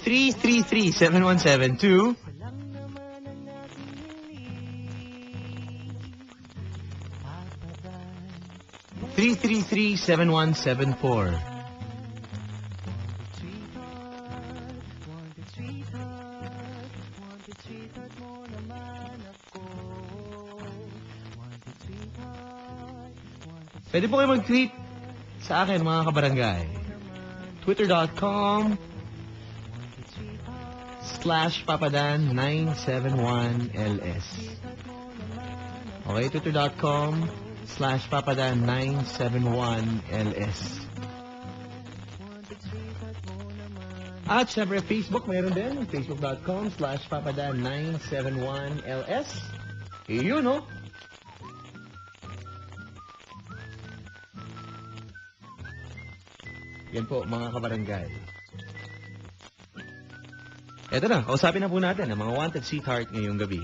333-7172. 333-7174. Pwede po kayo mag-tweet sa akin, mga kabarangay. Twitter.com/papadan971ls. Okay, twitter.com/papadan971ls. At syempre, Facebook, mayroon din. Facebook.com/papadan971ls. Yun, no? Yan po, mga kabarangay. Eto na, kausapin na po natin ang mga wanted sweetheart ngayong gabi.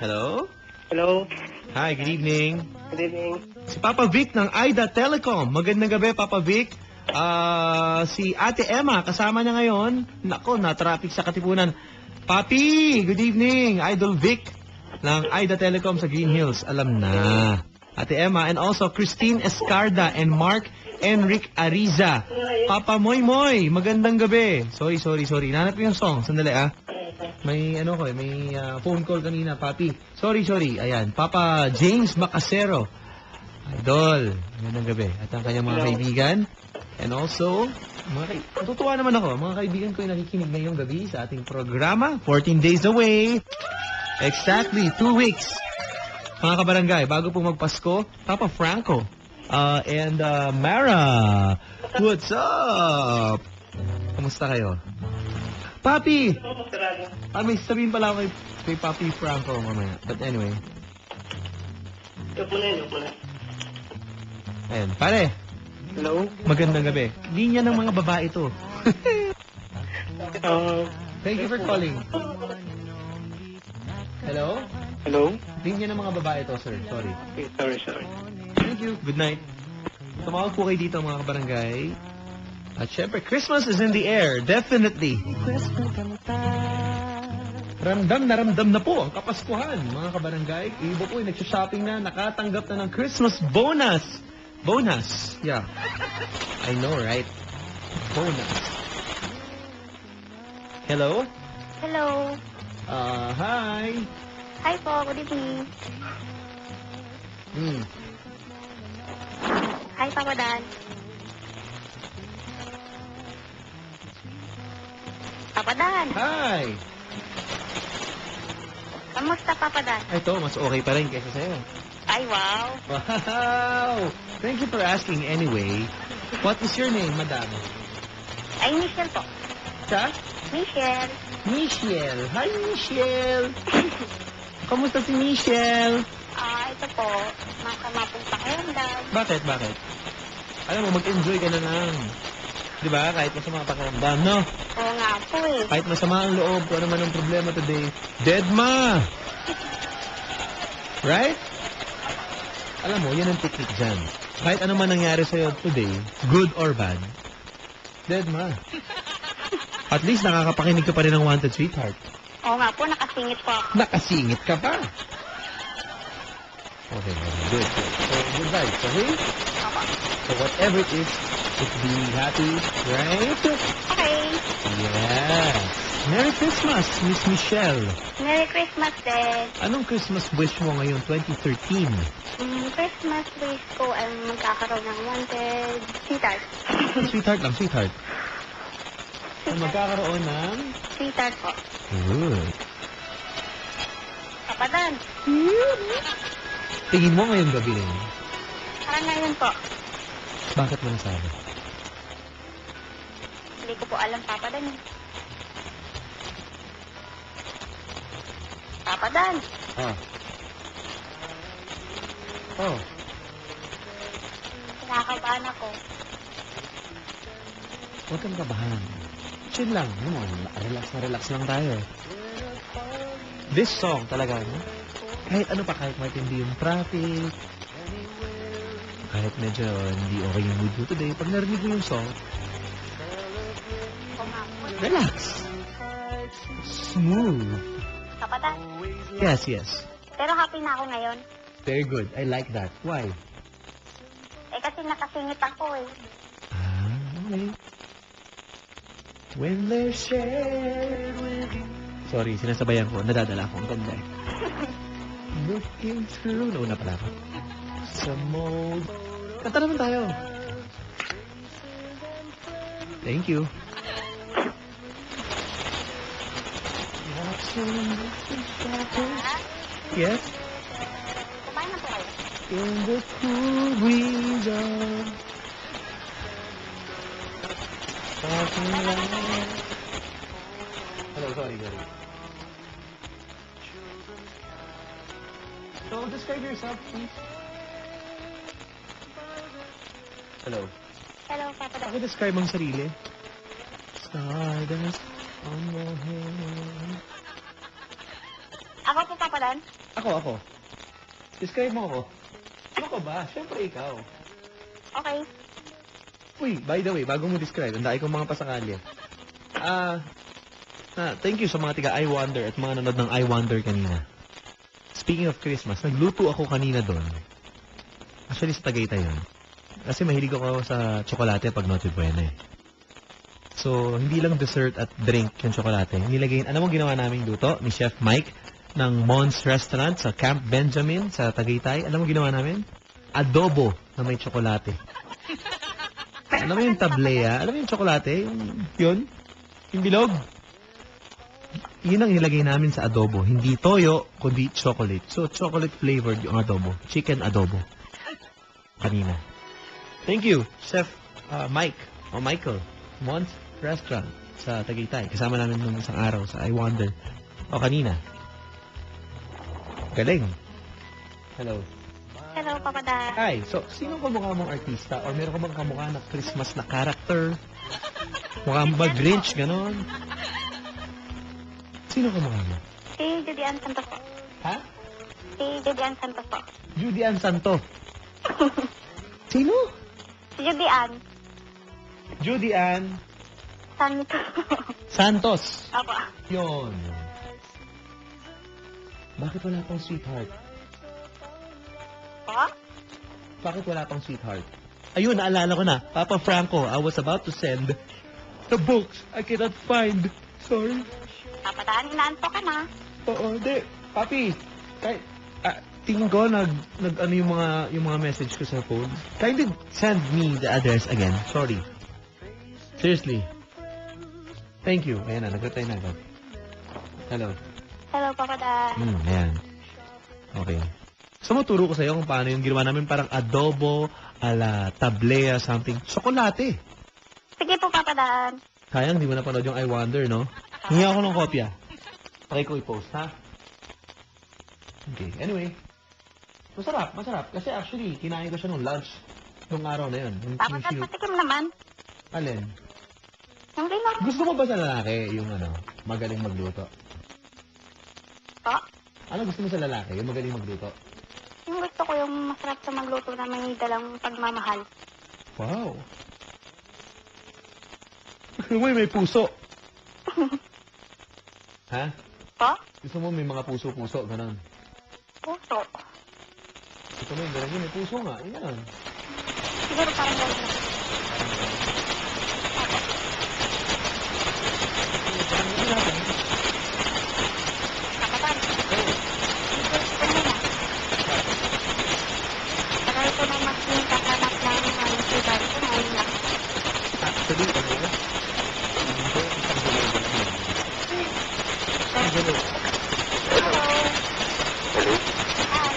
Hello? Hello. Hi, good evening. Good evening. Si Papa Vic ng Aida Telecom. Magandang gabi, Papa Vic. Si Ate Emma, kasama niya ngayon. Nako, na-traffic sa Katipunan. Papi, good evening. Idol Vic ng Aida Telecom sa Green Hills. Alam na. Ate Emma, and also Christine Escarda and Mark Enric Ariza. Papa Moy Moy, magandang gabi. Sorry. Nanap ko yung song. Sandali, May phone call kanina, Papi. Sorry. Ayan, Papa James Macasero. Idol, magandang gabi. At ang kanyang mga kaibigan. And also, natutuwa naman ako. Mga kaibigan ko yung nakikinig ngayong gabi sa ating programa. 14 days away. Exactly, 2 weeks. Mga kabarangay, bago po magpasko, Papa Franco. And Mara, what's up? Kamusta kayo? Papi! May sabihin pala ako kay Papi Franco mamaya. But anyway. Yok mo na. Ayan, pare. Hello? Magandang gabi. Linya ng mga babae to. Thank you for calling. Hello? Hello? Linya ng mga babae to, sir. Sorry. Okay, sorry. Thank you. Good night. Tumawag po kayo dito, mga kabarangay. At syempre, Christmas is in the air. Definitely. Ramdam na po ang Kapaskuhan, mga kabarangay. Iba po yung nagsha-shopping na, nakatanggap na ng Christmas bonus. Bonus. Yeah. I know, right? Bonus. Hello? Hello. Hi. Hi po, good evening. Hi, Papa Dan. Papa Dan. Hi. Kamusta, Papa Dan? Ito, mas okay pa rin kaysa sa'yo. Ay, wow. Wow! Thank you for asking anyway. What is your name, madam? Ay, Michelle po. Sa? Michelle. Michelle. Hi, Michelle. Kamusta si Michelle? Ito po. Masama pong pakiramdam. Bakit? Alam mo, mag-enjoy ka na lang. Di ba? Kahit masama ang pakiramdam, no? Oo nga po eh. Kahit masama ang loob, kung ano man ang problema today, dead ma! Right? Alam mo, yan ang technique dyan. Kahit ano man nangyari sa'yo today, good or bad, dead ma. At least nakakapakinig ka pa rin ng Wanted Sweetheart. Oo nga po, nakasingit po ako. Nakasingit ka pa. Okay, good. So, good vibes, okay? Opo. So, whatever it is, just be happy, right? Okay. Yes. Merry Christmas, Miss Michelle. Merry Christmas din. Anong Christmas wish mo ngayong 2013? Christmas wish ko ay magkakaroon ng wanted sweetheart. Sweetheart lang, sweetheart. Magkakaroon ng... Sweetheart po. Good. Papa Dan. Tingin mo ngayong gabi rin. Parang ngayon po. Bakit mo nasabi? Hindi ko po alam, Papa Dan. Papa Dan. Oh. Kinakabahan ako. Huwag kang kabahan. Chill lang. Relax lang tayo. This song talaga, no? Kahit ano pa, kahit matindi yung traffic, kahit medyo hindi okay yung mood mo today, pag narinig mo yung song, relax. Smooth. Kapatid. Yes, yes. Pero happy na ako ngayon. Very good. I like that. Why? Eh kasi nakasingit ako eh. Ah, okay. When they're shared with you. Sorry, sinasabayan ko. Nadadala ako. Ang ganda eh. Looking through. Nauna pala ako. Sa mode. Kanta naman tayo. Thank you. Yes? Kumain na po kayo. In the cool breeze of talking light. Hello, sorry. So, describe yourself, please. Hello. Hello, Kapatid. Paki-describe ang sarili. Stardust on the hill. Ako po, Kapatid. Ako. Describe mo ako. Ano ka ba? Siyempre ikaw. Okay. Uy, by the way, bago mo describe, ang dahil kong mga pasakali. Thank you sa mga tiga I Wonder at mga nanood ng I Wonder kanina. Speaking of Christmas, nagluto ako kanina doon. Actually, sa Tagaytay yun. Kasi mahilig ako sa tsokolate pag Noche Buena eh. So, hindi lang dessert at drink yung tsokolate. Nilagay, alam mo ginawa naming luto ni Chef Mike ng Mons Restaurant sa Camp Benjamin sa Tagaytay. Alam mo ginawa namin? Adobo na may tsokolate. Alam mo yung tablea? Alam mo yung tsokolate? Yun? Yung bilog? Yun ang nilagay namin sa adobo. Hindi toyo, kundi chocolate. So, chocolate flavored yung adobo. Chicken adobo. Kanina. Thank you, Chef Mike o Michael. Mons Restaurant sa Tagaytay. Kasama namin nung isang araw sa I Wonder. O kanina. Galing. Hello. Hello, Kapatid. Hi. So, sino kamukha mong artista? Or meron ka bang kamukha na Christmas na character? Mukha mo ba Grinch? Ganon? Sino kamukha mo? Si Judy Ann Santos po. Ha? Si Judy Ann Santos po. Judy Ann Santo. Sino? Si Judy Ann Judy Ann Santos. Santos. Opo. Yun. Bakit wala pang sweetheart? Po? Bakit wala pang sweetheart? Ayun, naalala ko na. Papa Franco, I was about to send the books I cannot find. Sorry. Kapatid, inaanto ka na. Oo, hindi. Papi, kahit, tingin ko, ano yung mga message ko sa phone. Kindly send me the address again. Sorry. Seriously. Thank you. Ayan na, nag-reply na agad. Hello. Hello, Kapatid. Ayan. Okay. So, maturo ko sa'yo kung paano yung ginawa namin parang adobo, ala tablea, something. Tsokolate. Sige po, Kapatid. Sayang, di mo napanood yung I Wonder, no? Hingi ako ng kopya. Okay ko i-post, ha? Okay, anyway. Masarap. Kasi actually, kinain ko siya nung lunch nung araw na yun. Kapatid, patikim naman. Alin? Yung ginagawa. Gusto mo ba sa lalaki yung magaling magluto? Po? Ano gusto mo sa lalaki? Yung magaling magluto? Yung gusto ko yung masarap sa magluto na may dalang pagmamahal. Wow. Gusto mo yung may puso? Ha? Po? Gusto mo may mga puso-puso, ganon. Puso. Gusto mo yung ganon yun, may puso nga, yung ganon. Siguro parang gano'n. Kapatid. Try ko na magkakanak ng sugar ko ngayon lang. Actually, ano? Hello. Hi.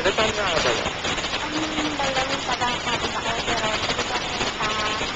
Taga saan nga ba? Ang dalawang pagkakapit ako, pero dito ako sa Paris.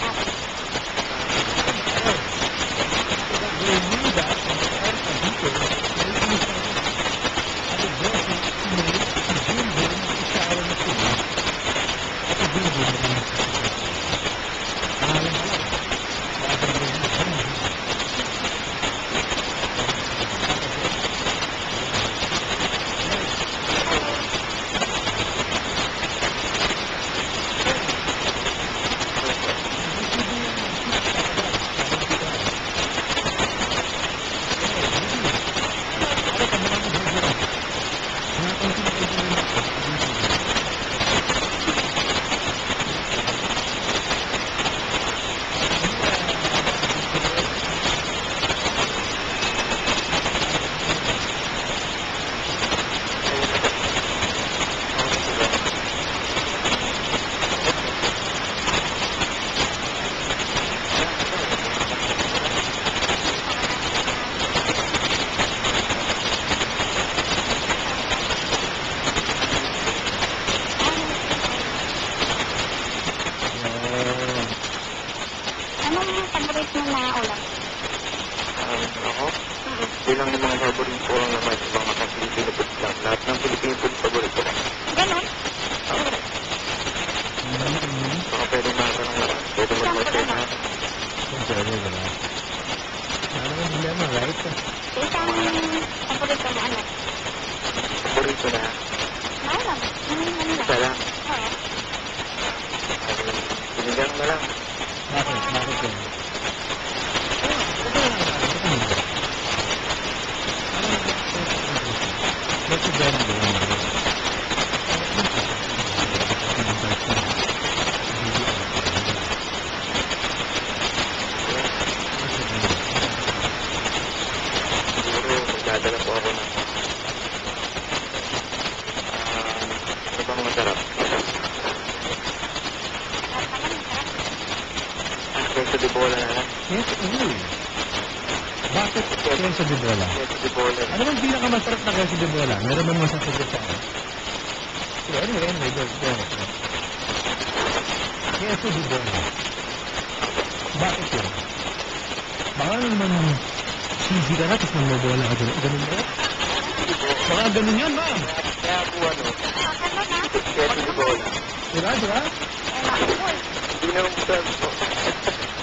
Anong paborit mo na ulam? Ako? Mm. Bilang yung mga favorite ko lang naman sa mga Filipino food lang. Lahat ng Filipino food favorite ko lang. Ganon? Baka pwede makaroon lang. Pwede mag-order na. Ano ang dilema, right? Isang paborit ko na ano? Favorito na. Maalam. Ano Isa lang. Oo. Sinigang na lang. Bakit? Bakit yun? Bakit ba Siguro magdadala po ako ng ano bang masarap? Queso de bola na lang. Yes, bakit queso de bola? Queso de bola. Ano bang pinakamasarap na queso de bola? Meron bang masasagot sa akin? So, anyway, go. Queso de bola. Bakit yun? Baka naman cheesy ka na, tapos mambobola ka dun. Ganun ba? Baka ganun yun, ma'am. Kaya po ano, Ano na? queso de bola. Diba? Hindi naman masarap po.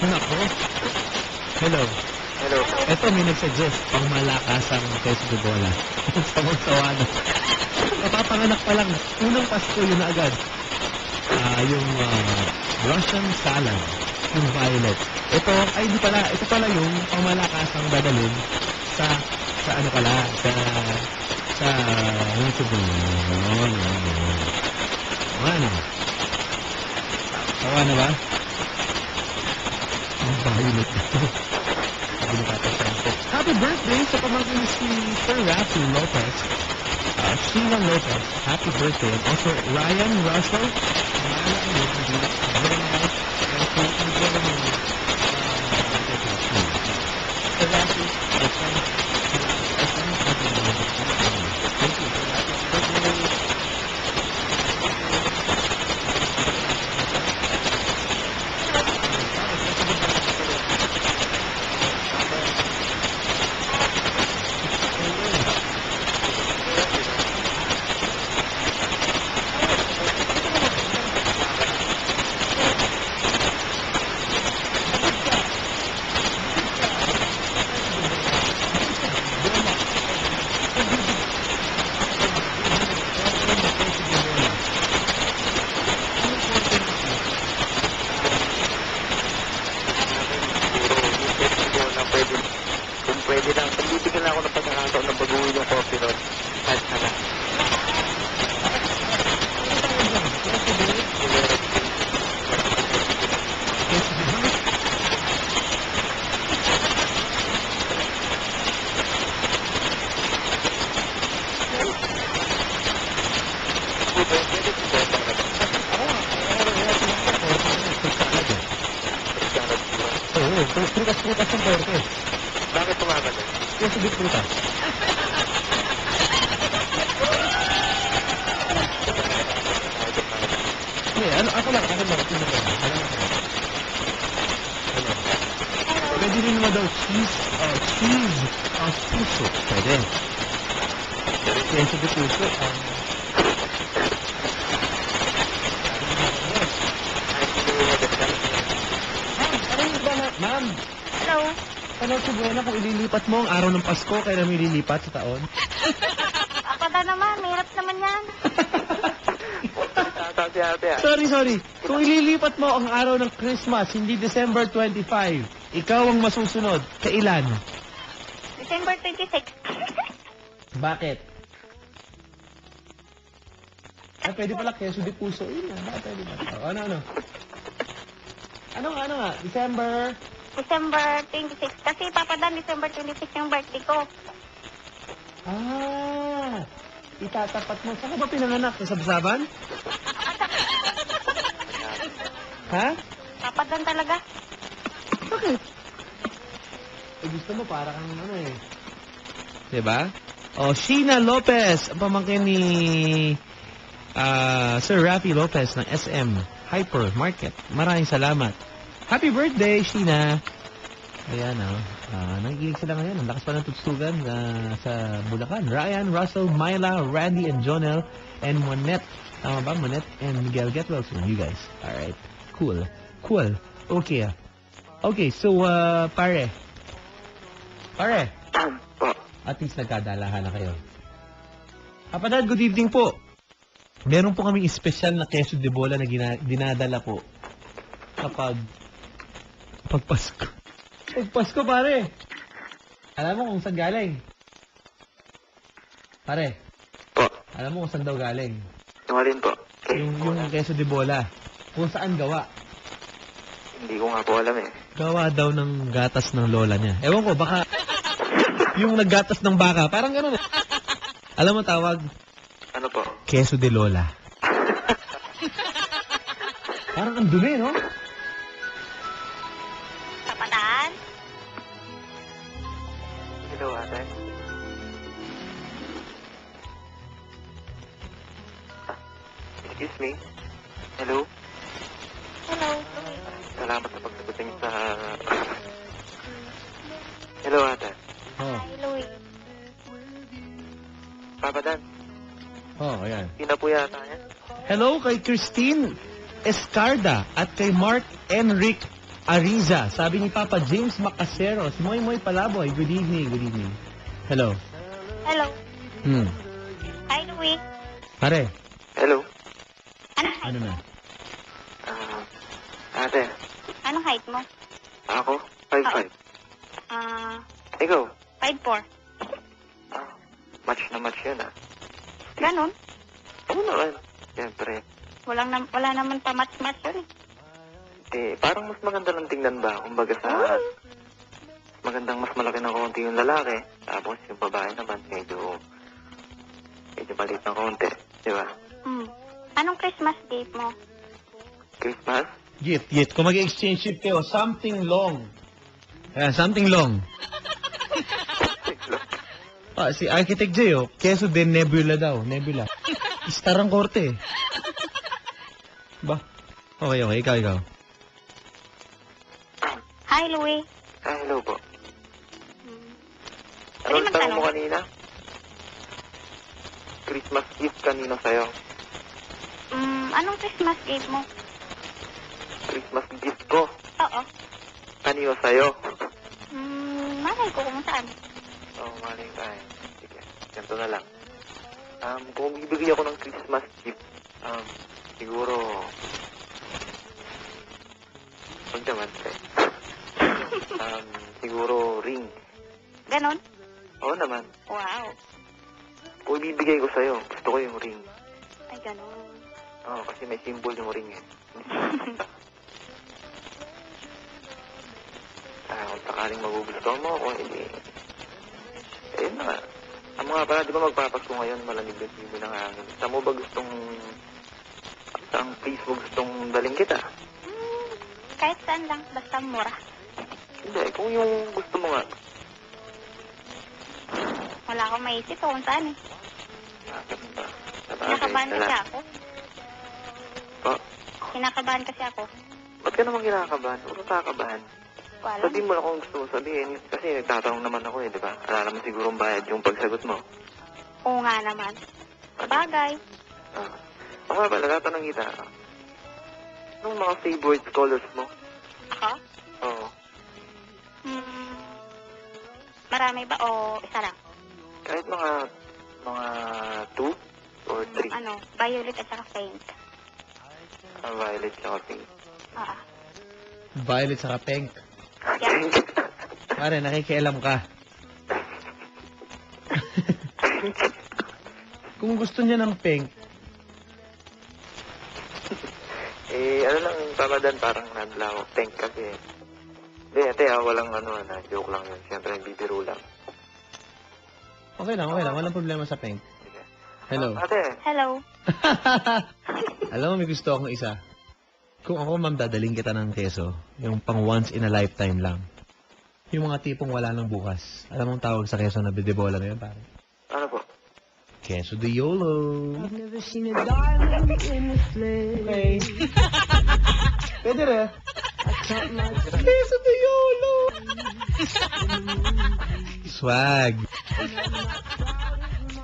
Nako. Hello. Hello. Ito may nagsuggest pang malakasang queso de bola. Sawang-sawa na. Napapanganak pa lang. Unang Pasko yun na agad. Yung Russian salad. Yung violet. Ito, ay hindi pala. Ito pala yung pang malakasang dadalhin sa ano pala. Sa ano ito ba? Ano? Sawa na ba? Ang violet ito. Happy birthday sa pamangkin ni si Sir Rafi Lopez. Sheila Lopez, happy birthday. And also Ryan Russell. Sir Rafi, Pwede lang. Pagbibigyan lang ako ng pagkakataon na baguhin yung coffee nun. Kahit na lang. Prutas-prutas ang porte. Bakit tumagal? Yes, big prutas. Sige, ako lang. Ano ba? Pwede rin naman daw cheese of puso. Pwede. Queso de puso. Ma'am, Hello. ano si Buena kung ililipat mo ang araw ng Pasko, kailan mo ililipat sa taon? Ako na naman, mahirap naman yan. Tata si ate ah. Sorry. Kung ililipat mo ang araw ng Christmas, hindi December 25, ikaw ang masusunod. Kailan? December 26. Bakit? Pwede pala queso de puso. Yun na, bakit pwede ba? Ano? Ano nga? December? December 26. Kasi papadan, December 26 yung birthday ko. Itatapat mo. Saan ka ba pinanganak? Sa Sabsaban? Ha? Papadan talaga. Bakit? Gusto mo para kang ano eh. Diba? Sheena Lopez, ang pamangkin ni Sir Rafi Lopez ng SM Hypermarket. Maraming salamat. Happy birthday, Sheena! Ayan, nakikinig sila ngayon. Ang lakas pa ng tutsugan sa Bulacan. Ryan, Russell, Myla, Randy, and Jonel, and Monette. Tama ba? Monette and Miguel. Get well soon, you guys. Alright. Cool. Okay. Okay, so, pare. At least nagkadalahan na kayo. Kapadad, good evening po. Meron po kaming espesyal na queso de bola na dinadala po kapag Pasko. Pag Pasko, pare. Alam mo kung saan galing? Pare. Po. Alam mo kung saan daw galing? Yung alin po? Yung queso de bola. Kung saan gawa? Hindi ko nga po alam eh. Gawa daw ng gatas ng lola niya. Ewan ko, baka yung naggatas ng baka. Parang gano'n. Alam mo tawag? Ano po? Queso de lola. Parang ang dumi, no? Papadan. Hello, ate. Excuse me? Hello? Hello. Salamat sa pagsagutin sa... Hello, ate. Hi, Louie. Papa Dan, Ayan. hindi na po yata yan. Hello kay Christine Escarda at kay Mark Enric Ariza. Sabi ni Papa James Macasero. Si Moy Moy Palaboy. Good evening. Hello. Hello. Hi, Louie. Pare, Hello? ano na? Ate, Anong height mo? ako? 5'5". Ikaw? 5'4". Match na match yun ah. Ganon. Oo naman. Siyempre. Wala naman pa match-match yun Parang mas maganda lang tingnan ba? Kumbaga sa... Magandang mas malaki ng konti yung lalaki. Tapos yung babae naman medyo maliit ng konti. Di ba? Anong Christmas gift mo? Christmas? Gift. Kung mag-exchange gift kayo, something long. Ayan, something long. Si Architect J, queso de nebula daw. Nebula. Star ang korte. Ba? Okay. Ikaw. Hi, Louie. Hello po. Pwede Anong tanong mo magtanong? kanina? Christmas gift kanino sa'yo? Anong Christmas gift mo? Christmas gift ko. Oo. Kanino sa'yo? Malay ko kung saan. Maling tayo. Sige, ganito na lang. Kung bibigay ako ng Christmas gift, siguro... Huwag naman, siguro ring. Ganon? Oo naman. Wow. Kung ibibigay ko sa'yo, gusto ko yung ring. Ay, ganon. Oo, kasi may symbol yung ring eh. Kung sakaling magugustuhan mo, kung hindi... Ayun na nga. Ang mga pala, di ba magpapasko ngayon, malamig yung sibo ng hangin. Saan mo ba gustong... Saan place mo gustong daling kita? Kahit saan lang, basta mura. Hindi, kung yung gusto mo nga. Wala akong maisip kung saan Ganun ba? Nakabahan kasi ako. Po? Kinakabahan kasi ako. Ba't ka naman kinakabahan? Huwag kang kakabahan. Wala. Sabihin mo lang kung gusto mo sabihin. Kasi nagtatanong naman ako di ba? Wala naman sigurong bayad yung pagsagot mo. Oo nga naman. Bagay. Ako nga pala, tatanong kita. Anong mga favorite colors mo? Ako? Oo. Marami ba o isa lang? Kahit mga 2 or 3. Violet at saka pink. Violet tsaka pink. Oo. Violet saka pink. Yeah. Pare, nakikialam ka. Kung gusto niya ng pink, ano lang, papadan parang nadlaw. Pink kasi. Hindi, ate walang joke lang yun. Siyempre, bibiro lang. okay lang. Walang problema sa pink. Sige. Hello. Ate, Hello. Alam mo, may gusto akong isa. Kung ako, ma'am, dadaling kita ng keso, yung pang once in a lifetime lang. Yung mga tipong wala nang bukas. Alam mo ang tawag sa keso na bidebola na yun, pare? ano po? Keso de YOLO. Okay. Pwede rin. Keso de YOLO. Swag.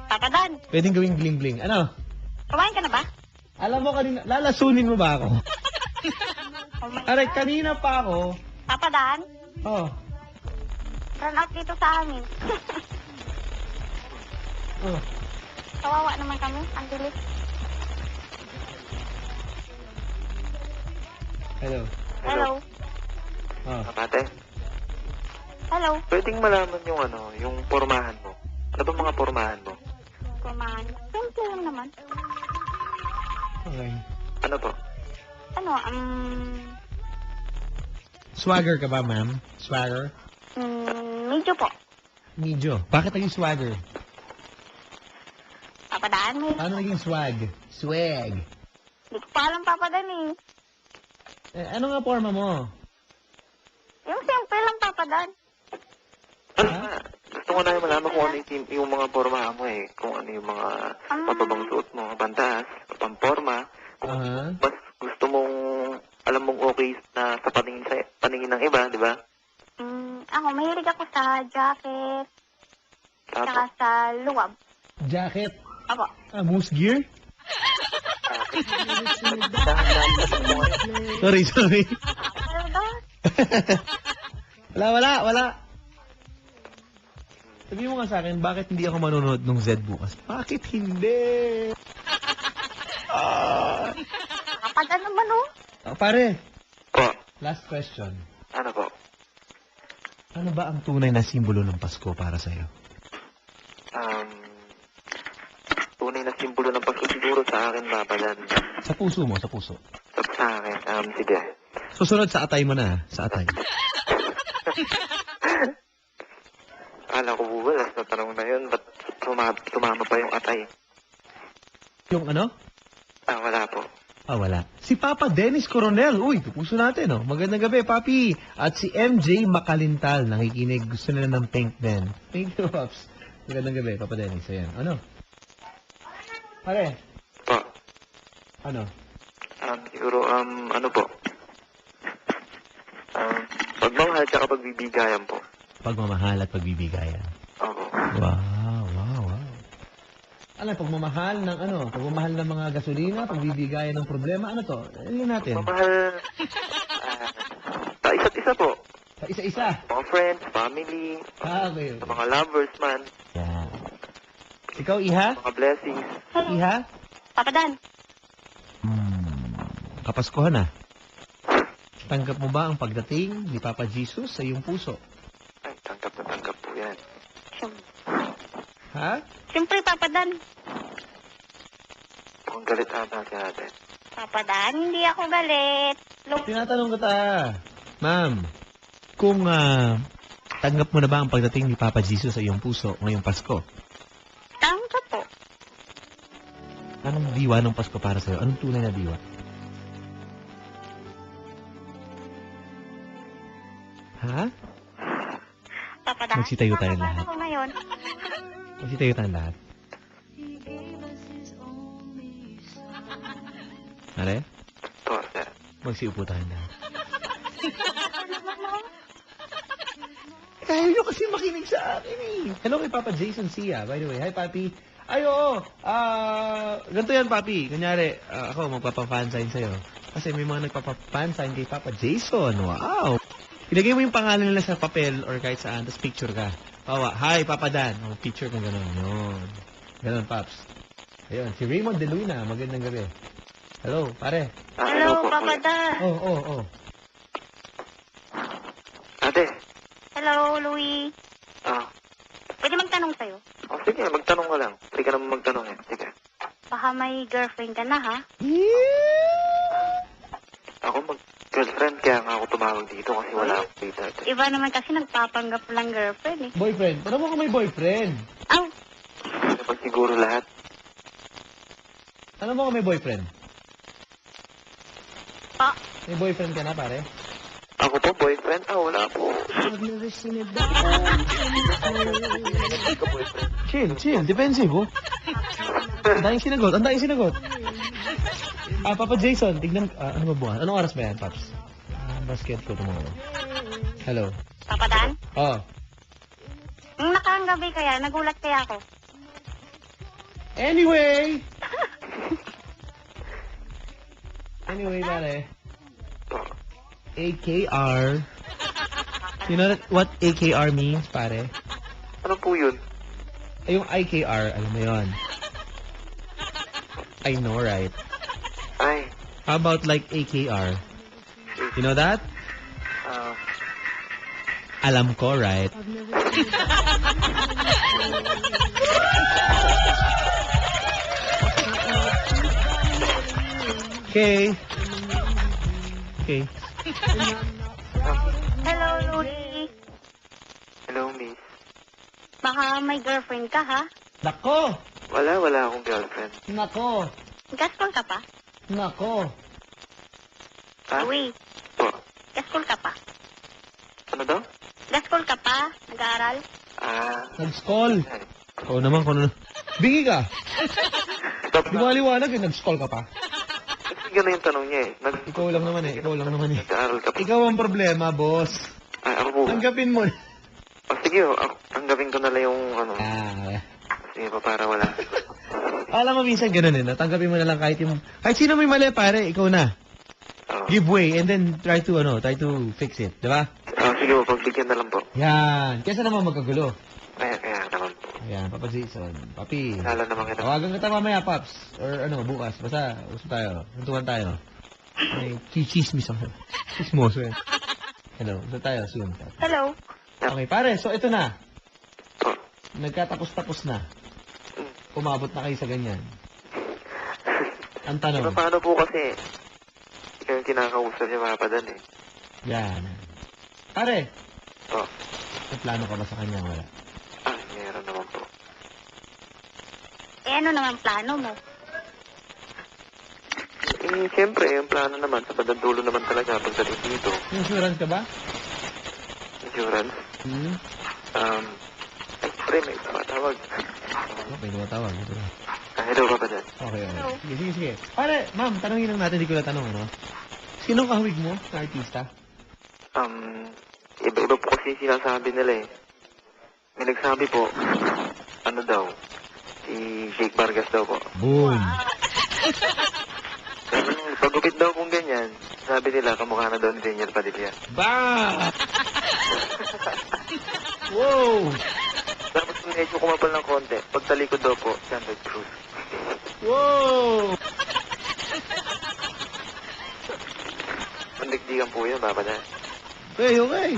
Papa Dan, Pwedeng gawing bling-bling. Ano? kumain ka na ba? Alam mo kanina, lalasunin mo ba ako? Oh my Aray, God. kanina pa ako. Papa Dan, Oh. run out dito sa amin. Oh. Kawawa naman kami. Ang bilis. Hello. Hello. Oh. Ate, Hello. pwedeng malaman yung yung pormahan mo. Ano ba mga pormahan mo? Kumain. Simple lang naman. Okay. Ano po? Swagger ka ba, ma'am? Swagger? Medyo po. Medyo. Bakit naging swagger? Papa Dan, may... Paano naging swag? Swag. Hindi ko pa alam, Papa Dan eh. Ano nga forma mo? Yung simple lang, Papa Dan. Ano nga? Gusto ko na malaman kung ano yung mga pormahan mo eh. Kung ano yung mga mapabang suot mo, pantas, pamporma. Kung mas gusto mong, alam mong okay na sa paningin ng iba, di ba? Ako, mahilig ako sa jacket, saka Tapos, sa luwab. Jacket? Apo. Moose gear? Sorry. Talaga? Wala. Sabihin mo nga sa akin, bakit hindi ako manonood ng Z bukas? Bakit hindi? Papa Dan naman oh. Pare, po, last question. ano po? Ano ba ang tunay na simbolo ng Pasko para sa'yo? Tunay na simbolo ng Pasko siguro sa akin, Papadan. Sa puso mo, sa puso. Sa akin, sige. Susunod sa atay mo na, sa atay. Akala ko po ba, last na tanong na yun, ba't sumama pa yung atay? Yung ano? Wala po. Wala. Si Papa Dennis Coronel. Uy, pupuso natin, oh. Magandang gabi, Papi. At si MJ Makalintal, nakikinig. Gusto nila ng pink din. Thank you, Pops. Magandang gabi, Papa Dennis. Ayan. Ano? Pare, Po. ano? Siguro, ano po? Pagmamahal tsaka pagbibigayan po. Pagmamahal at pagbibigayan. Opo. Wow. Ano, pagmamahal ng ano? Pagmamahal ng mga gasolina, pagbibigayan ng problema, ano to? Ano natin? Pagmamahal, sa isa't isa po. Sa isa-isa. Mga friends, family, Okay. sa mga lovers man, Yan. Ikaw, Iha? mga blessings. Iha? Papa Dan, Kapaskuhan na. Tanggap mo ba ang pagdating ni Papa Jesus sa iyong puso? Ay, tanggap na tanggap po yan. Ha? siyempre Papa Dan. Mukhang galit ata si ate. Papa Dan, hindi ako galit. Tinatanong kita, ma'am, kung tanggap mo na ba ang pagdating ni Papa Jesus sa iyong puso ngayong Pasko? Tanggap po. Anong diwa ng Pasko para sa'yo? Anong tunay na diwa? Ha? Papa Dan, Magsitayo tayo tama ba lahat. ako ngayon? Magsitayo tayong lahat. Are? To, sir. Magsiupo tayo na. Kaya nyo kasi makinig sa akin eh. Hello kay Papa Jason Sia, by the way. Hi, Papi. Ay, oo. Ganito yan, Papi. Kunyari, ako magpapa-fansign sa'yo. Kasi may mga nagpapa-fansign kay Papa Jason. Wow! Ilagay mo yung pangalan nila sa papel or kahit saan, tapos picture ka. Pawa, hi, Papa Dan. Oh, picture kang gano'n. Yun. Gano'n, Paps. Ayun, si Raymond De Luna. Magandang gabi. Hello, pare. Hello, po, Papa kuya. Dan. Oh. Ate. Hello, Louie. Ah. Pwede magtanong sa'yo? Oh, sige, magtanong ka lang. Hindi ka naman magtanong eh. Sige. Baka may girlfriend ka na, ha? Ako mag-girlfriend, kaya nga ako tumawag dito kasi wala akong dito. Iba naman kasi nagpapanggap lang girlfriend, eh. Boyfriend. Paano mo ka may boyfriend? Aw, Kapag siguro lahat. Ano mo ka may boyfriend? pa. May boyfriend ka na, pare? Ako po, boyfriend? Wala po. Chill. Defensive, oh. Ang daming sinagot. Papa Jason, tignan, ano ba buwan? Anong oras ba yan, Paps? Basket ko tomorrow. Hello. Papa Dan? Oh. Nung nakaraang gabi kaya, nagulat kaya ako. Anyway, pare. AKR. You know what AKR means, pare? Ano po yun? Ay, yung IKR, alam mo yon. I know, right? Ay, How about like AKR? You know that? Alam ko, right? Okay. Hello, Louie. hello, miss. Baka may girlfriend ka, ha? Nako! Wala akong girlfriend. Nako! Gaskol ka pa? Nako! Ha? Louie, Po. gaskol ka pa? Ano daw? Gaskol ka pa? Nag-aaral? Nag-scroll. Oo naman, kung ano. Bingi ka! Stop Di na. ba liwanag eh, nag-scroll ka pa? Kasi gano'n yung tanong niya eh. Ikaw lang naman eh. Nag-aaral ka pa. Ikaw ang problema, boss. Ay, ako po. Tanggapin mo. Sige, tanggapin ko na lang yung ano. Sige pa, para wala. Alam mo, minsan ganun eh. Tanggapin mo na lang kahit sino may mali, pare, ikaw na. Give way and then try to fix it. Di ba? Sige po, pagbigyan na lang po. Yan. Kesa naman magkagulo. Kaya naman po. Ayan, Papa Jason. Papi. Lala naman kita. Tawagan kita mamaya, Paps. Or bukas. Basta, gusto tayo. Tuntukan tayo. May chichismis ako. Chismoso yan. Hello. Gusto tayo soon. Hello. Okay, pare. So, ito na. Po. Nagkatapos-tapos na. Umabot na kayo sa ganyan. Ang tanong. Paano po kasi ikaw yung kinakausap niya Papa Dan eh. Yan. Pare. Po. May plano ka ba sa kanya? Wala. Meron naman po. Eh, ano naman plano mo? Siyempre, yung plano naman, sa padandulo naman talaga pagdating dito. Insurance ka ba? Insurance. Ay, pre, may tumatawag. Okay, tumatawag. Ito na. Hello, Papa Dan. Okay. Sige. Pare, ma'am, tanongin lang natin. Di ko na tanong, ano? Sinong kahawig mo na artista? Iba-iba po kasi sinasabi nila eh. May nagsabi po, ano daw, si Jake Vargas daw po. Boom! Pagupit daw kung ganyan, sabi nila, kamukha na daw ni Daniel Padilla. Ba! Wow! Tapos medyo kumapal ng konti, pagtalikod daw po, Sandra Cruz. Wow! Pandigdigan po yun, Papa Dan. Okay.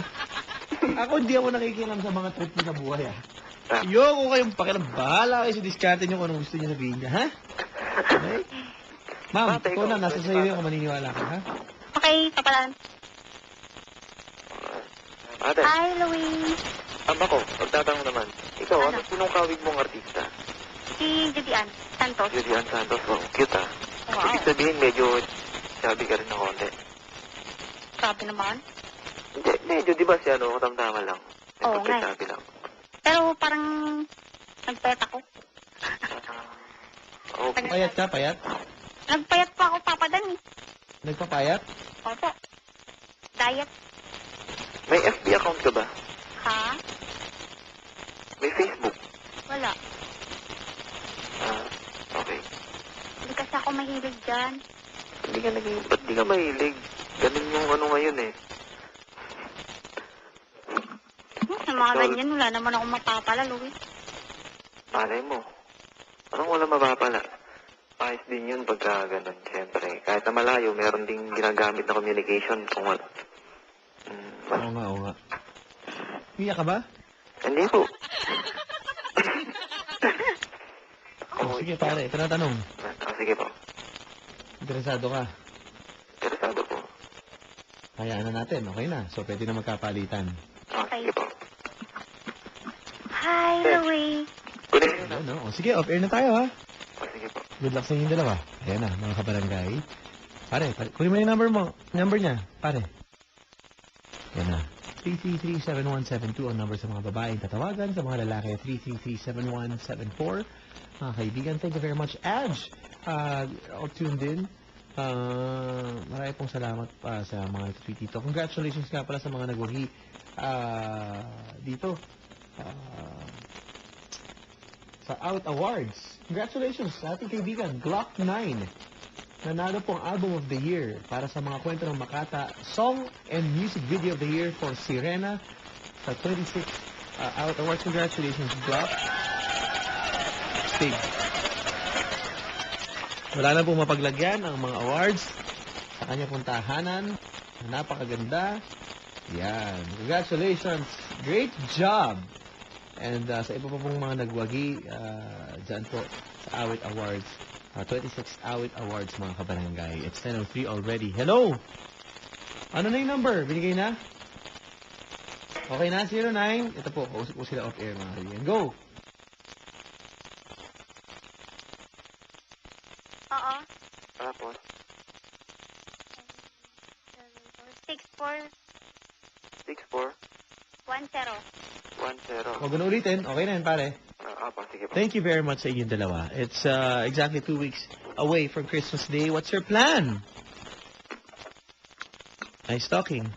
Ako hindi ako nakikialam sa mga trip niya sa buhay, ah. Kung kayong pakialam, bahala kayo sa diskarte niyo kung anong gusto niyo sabihin niya, ha? Okay? Ma'am, ikaw na, nasa sa'yo yung maniniwala ka, ha? Okay, Papa Dan. Ate, Hi, Louie. ako, pagtatanong naman, ikaw, ano sinong kawig mong artista? Si Judian Santos. Julian Santos, oh, cute ah. Wow. Ibig sabihin, medyo sabi ka rin ng konti. Grabe naman. Hindi, medyo, di ba siya, ano, katamtama lang. Oo nga eh. Sabi lang. Pero parang nagpayat ako. Okay. Payat ka, payat? Nagpayat pa ako, Papa Dan, eh. Nagpapayat? Opo. Diet. May FB account ka ba? Ha? May Facebook? Wala. Ah, okay. Hindi kasi ako mahilig dyan. Ba't di ka mahilig? Ganun yung ano ngayon eh. Sa mga Lol. ganyan, wala naman ako mapapala, Louie. Malay mo. Anong wala mapapala? Ayos din yun pagka ganun, siyempre. Kahit na malayo, meron ding ginagamit na communication kung wala. Oo nga, oo nga. Iyak ka ba? Hindi po. Oh, sige pare, ito na tanong. Sige po. Interesado ka? Interesado po. Hayaan na natin, okay na. So, pwede na magkapalitan. Okay. Sige po. Hi, Louie. Good evening na. Ano? O, sige, off-air na tayo, ha? Sige po. Good luck sa inyong dalawa. Ayan na, mga kabarangay. Pare, kunin mo yung number mo. Number niya, pare. Ayan na. 333-7172 ang number sa mga babaeng tatawagan. Sa mga lalaki, 333-7174. Mga kaibigan, thank you very much. Adj, all tuned in. Marami pong salamat pa sa mga nag-tweet dito. Congratulations nga pala sa mga nagwahi dito. Sa Out Awards. Congratulations sa ating kaibigan, Glock 9. Nanalo pong Album of the Year para sa mga kwento ng Makata, Song and Music Video of the Year for Sirena sa 26 Out Awards. Congratulations, Glock. Stig. Wala na pong mapaglagyan ang mga awards sa kanya pong tahanan. Napakaganda. Yan. Congratulations. Great job. And sa iba pa pong mga nagwagi dyan po sa Awit Awards. 26 Awit Awards, mga kabarangay. It's 10:03 already. Hello! Ano na yung number? Binigay na? Okay na, 09. Ito po, kausap po sila off-air, mga kaibigan. Go! Oo. Tapos, 6410. 6410. Huwag na ulitin. Okay na yun, pare. Sige po. Thank you very much sa inyong dalawa. It's exactly 2 weeks away from Christmas Day. What's your plan? Nice talking.